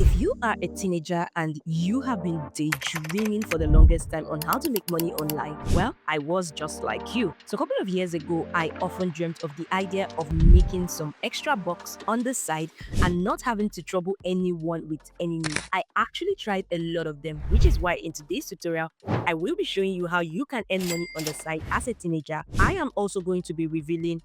If you are a teenager and you have been daydreaming for the longest time on how to make money online, well, I was just like you. So a couple of years ago, I often dreamt of the idea of making some extra bucks on the side and not having to trouble anyone with any need. I actually tried a lot of them, which is why in today's tutorial, I will be showing you how you can earn money on the side as a teenager. I am also going to be revealing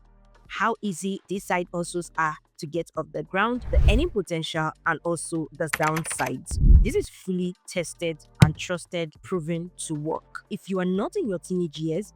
how easy these side hustles are to get off the ground, the earning potential, and also the downsides. This is fully tested and trusted, proven to work. If you are not in your teenage years,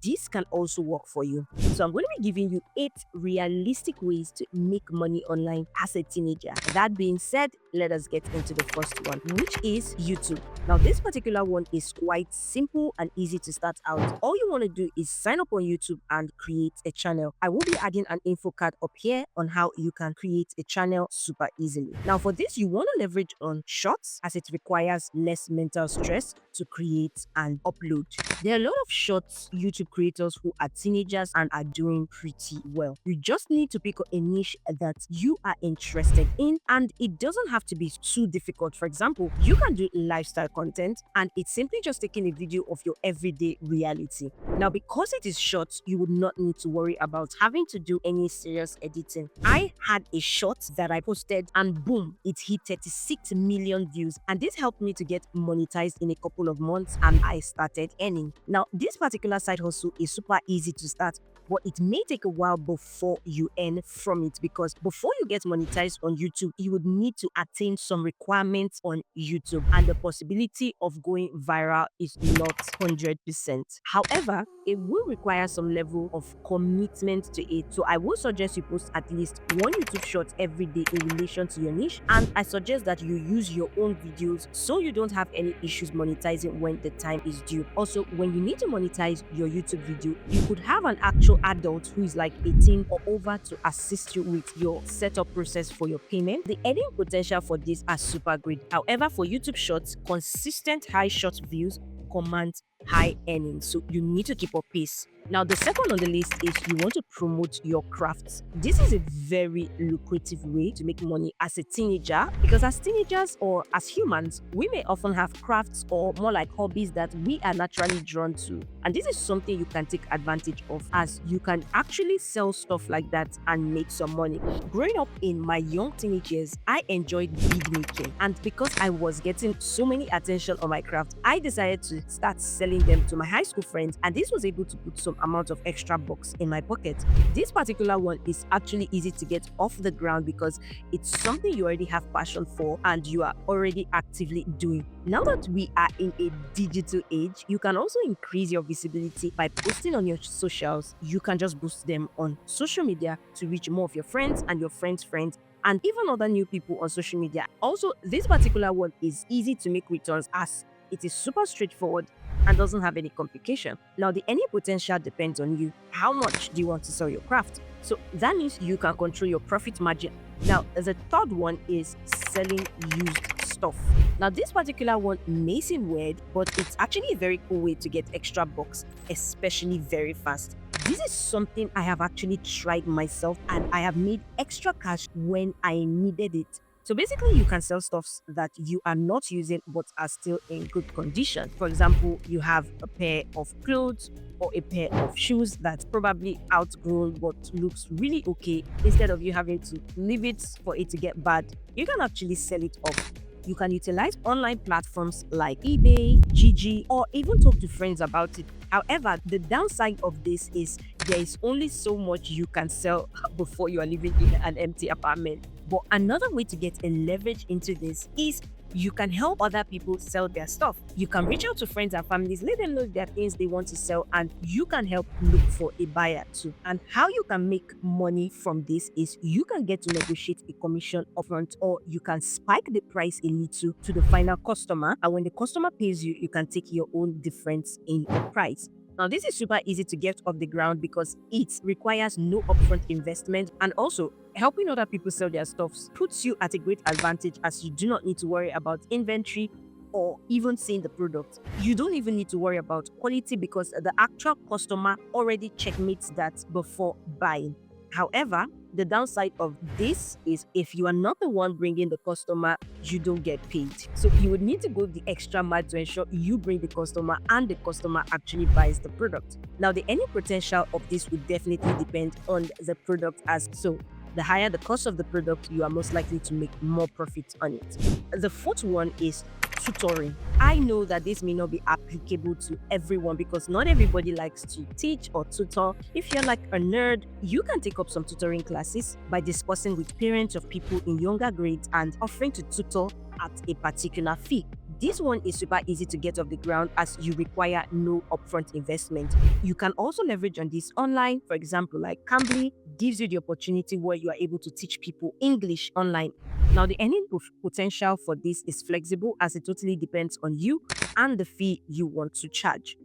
this can also work for you. So I'm going to be giving you 8 realistic ways to make money online as a teenager. That being said, let us get into the first one, which is YouTube. Now, this particular one is quite simple and easy to start out. All you want to do is sign up on YouTube and create a channel. I will be adding an info card up here on how you can create a channel super easily. Now, for this, you want to leverage on shorts as it requires less mental stress to create and upload. There are a lot of shorts YouTube creators who are teenagers and are doing pretty well. You just need to pick a niche that you are interested in, and it doesn't have to be too difficult. For example, you can do lifestyle content and it's simply just taking a video of your everyday reality. Now, because it is short, you would not need to worry about having to do any serious editing. I had a short that I posted and boom, it hit 36 million views, and this helped me to get monetized in a couple of months and I started earning. Now, this particular side hustle is super easy to start, but it may take a while before you earn from it, because before you get monetized on YouTube, you would need to attain some requirements on YouTube, and the possibility of going viral is not 100%. However, it will require some level of commitment to it. So I would suggest you post at least one YouTube short every day in relation to your niche, and I suggest that you use your own videos so you don't have any issues monetizing when the time is due. Also, when you need to monetize your YouTube video, you could have an actual adult who is like 18 or over to assist you with your setup process for your payment. The earning potential for this are super great. However, for YouTube shorts, consistent high short views commands high earnings, so you need to keep up pace. Now, the second on the list is you want to promote your crafts. This is a very lucrative way to make money as a teenager, because as teenagers or as humans, we may often have crafts or more like hobbies that we are naturally drawn to. And this is something you can take advantage of, as you can actually sell stuff like that and make some money. Growing up in my young teenage years, I enjoyed bead making, and because I was getting so many attention on my craft, I decided to start selling them to my high school friends, and this was able to put some amount of extra bucks in my pocket. This particular one is actually easy to get off the ground because it's something you already have passion for and you are already actively doing. Now that we are in a digital age, you can also increase your visibility by posting on your socials. You can just boost them on social media to reach more of your friends and your friends' friends, and even other new people on social media. Also, this particular one is easy to make returns as it is super straightforward and doesn't have any complication. Now, the earning potential depends on you. How much do you want to sell your craft? So that means you can control your profit margin. Now, the third one is selling used stuff. Now, this particular one may seem weird, but it's actually a very cool way to get extra bucks, especially very fast. This is something I have actually tried myself, and I have made extra cash when I needed it. So basically, you can sell stuffs that you are not using but are still in good condition. For example, you have a pair of clothes or a pair of shoes that's probably outgrown but looks really okay. Instead of you having to leave it for it to get bad, you can actually sell it off. You can utilize online platforms like eBay, Gigi, or even talk to friends about it. However, the downside of this is there is only so much you can sell before you are living in an empty apartment. But another way to get a leverage into this is you can help other people sell their stuff. You can reach out to friends and families, let them know there are things they want to sell, and you can help look for a buyer too. And how you can make money from this is you can get to negotiate a commission upfront, or you can spike the price a little to the final customer. And when the customer pays you, you can take your own difference in the price. Now, this is super easy to get off the ground because it requires no upfront investment, and also helping other people sell their stuffs puts you at a great advantage, as you do not need to worry about inventory or even seeing the product. You don't even need to worry about quality because the actual customer already checkmates that before buying. However, The downside of this is if you are not the one bringing the customer, you don't get paid. So you would need to go the extra mile to ensure you bring the customer and the customer actually buys the product. Now, the earning potential of this would definitely depend on the product as so. The higher the cost of the product, you are most likely to make more profit on it. The fourth one is tutoring. I know that this may not be applicable to everyone because not everybody likes to teach or tutor. If you're like a nerd, you can take up some tutoring classes by discussing with parents of people in younger grades and offering to tutor at a particular fee. This one is super easy to get off the ground as you require no upfront investment. You can also leverage on this online. For example, like Cambly gives you the opportunity where you are able to teach people English online. Now, the earning potential for this is flexible as it totally depends on you and the fee you want to charge.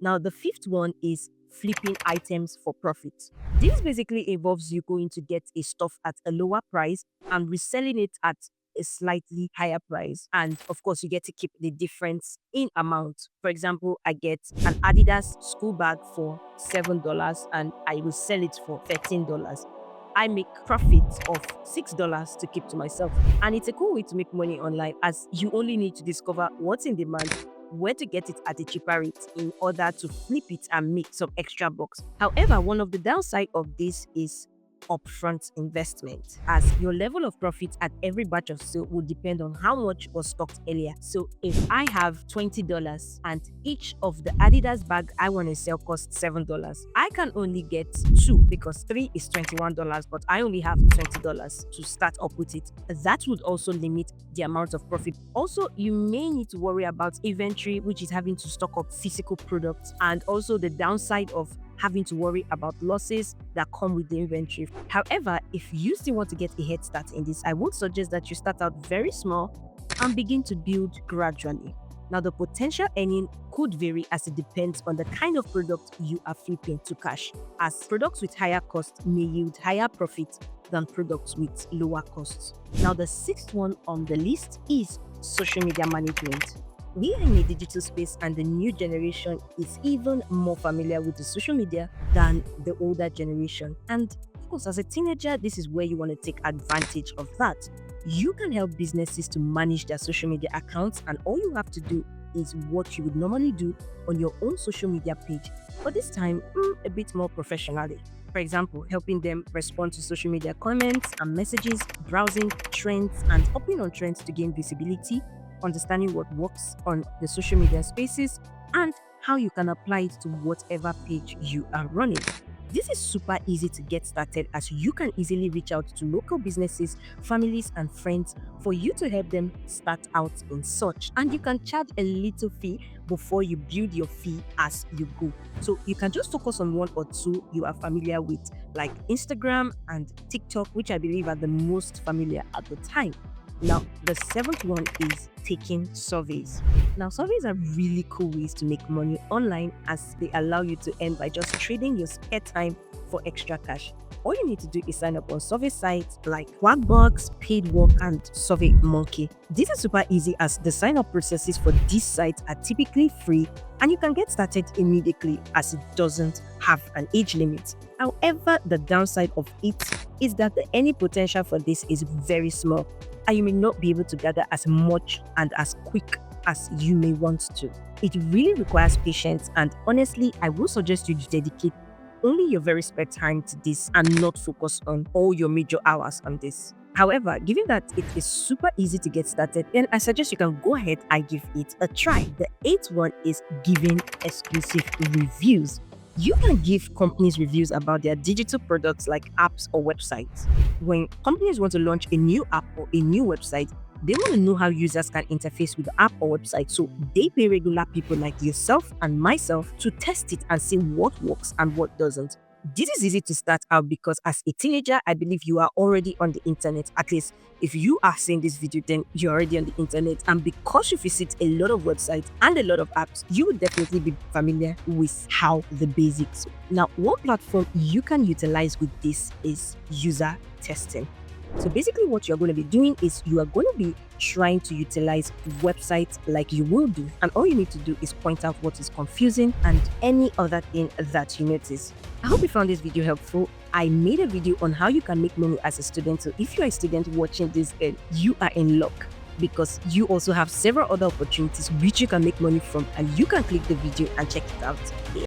Now, the fifth one is flipping items for profit. This basically involves you going to get a stuff at a lower price and reselling it at a slightly higher price. And of course, you get to keep the difference in amount. For example, I get an Adidas school bag for $7 and I will sell it for $13. I make profits of $6 to keep to myself. And it's a cool way to make money online as you only need to discover what's in demand, where to get it at a cheaper rate in order to flip it and make some extra bucks. However, one of the downside of this is upfront investment, as your level of profit at every batch of sale will depend on how much was stocked earlier. So if I have $20 and each of the Adidas bag I want to sell costs $7, I can only get 2 because 3 is $21, but I only have $20 to start up with it. That would also limit the amount of profit. Also, you may need to worry about inventory, which is having to stock up physical products, and also the downside of having to worry about losses that come with the inventory. However, if you still want to get a head start in this, I would suggest that you start out very small and begin to build gradually. Now, the potential earning could vary as it depends on the kind of product you are flipping to cash, as products with higher costs may yield higher profit than products with lower costs. Now, the sixth one on the list is social media management. We are in a digital space and the new generation is even more familiar with the social media than the older generation. And of course, as a teenager, this is where you want to take advantage of that. You can help businesses to manage their social media accounts, and all you have to do is what you would normally do on your own social media page, but this time a bit more professionally. For example, helping them respond to social media comments and messages, browsing trends and hopping on trends to gain visibility, understanding what works on the social media spaces, and how you can apply it to whatever page you are running. This is super easy to get started as you can easily reach out to local businesses, families, and friends for you to help them start out in such. And you can charge a little fee before you build your fee as you go. So you can just focus on one or two you are familiar with, like Instagram and TikTok, which I believe are the most familiar at the time. Now, the seventh one is taking surveys. Now, surveys are really cool ways to make money online as they allow you to earn by just trading your spare time for extra cash. All you need to do is sign up on survey sites like Quackbox, PaidWalk, and SurveyMonkey. This is super easy as the sign-up processes for these sites are typically free and you can get started immediately as it doesn't have an age limit. However, the downside of it is that the earning potential for this is very small, and you may not be able to gather as much and as quick as you may want to. It really requires patience, and honestly, I would suggest you to dedicate only your very spare time to this and not focus on all your major hours on this. However, given that it is super easy to get started, then I suggest you can go ahead and give it a try. The eighth one is giving exclusive reviews. You can give companies reviews about their digital products like apps or websites. When companies want to launch a new app or a new website, they want to know how users can interface with the app or website, so they pay regular people like yourself and myself to test it and see what works and what doesn't. This is easy to start out because as a teenager, I believe you are already on the internet. At least if you are seeing this video, then you're already on the internet. And because you visit a lot of websites and a lot of apps, you will definitely be familiar with how the basics. Now, one platform you can utilize with this is user testing. So basically what you're going to be doing is you are going to be trying to utilize websites like you will do. And all you need to do is point out what is confusing and any other thing that you notice. I hope you found this video helpful. I made a video on how you can make money as a student. So if you're a student watching this, you are in luck because you also have several other opportunities which you can make money from, and you can click the video and check it out.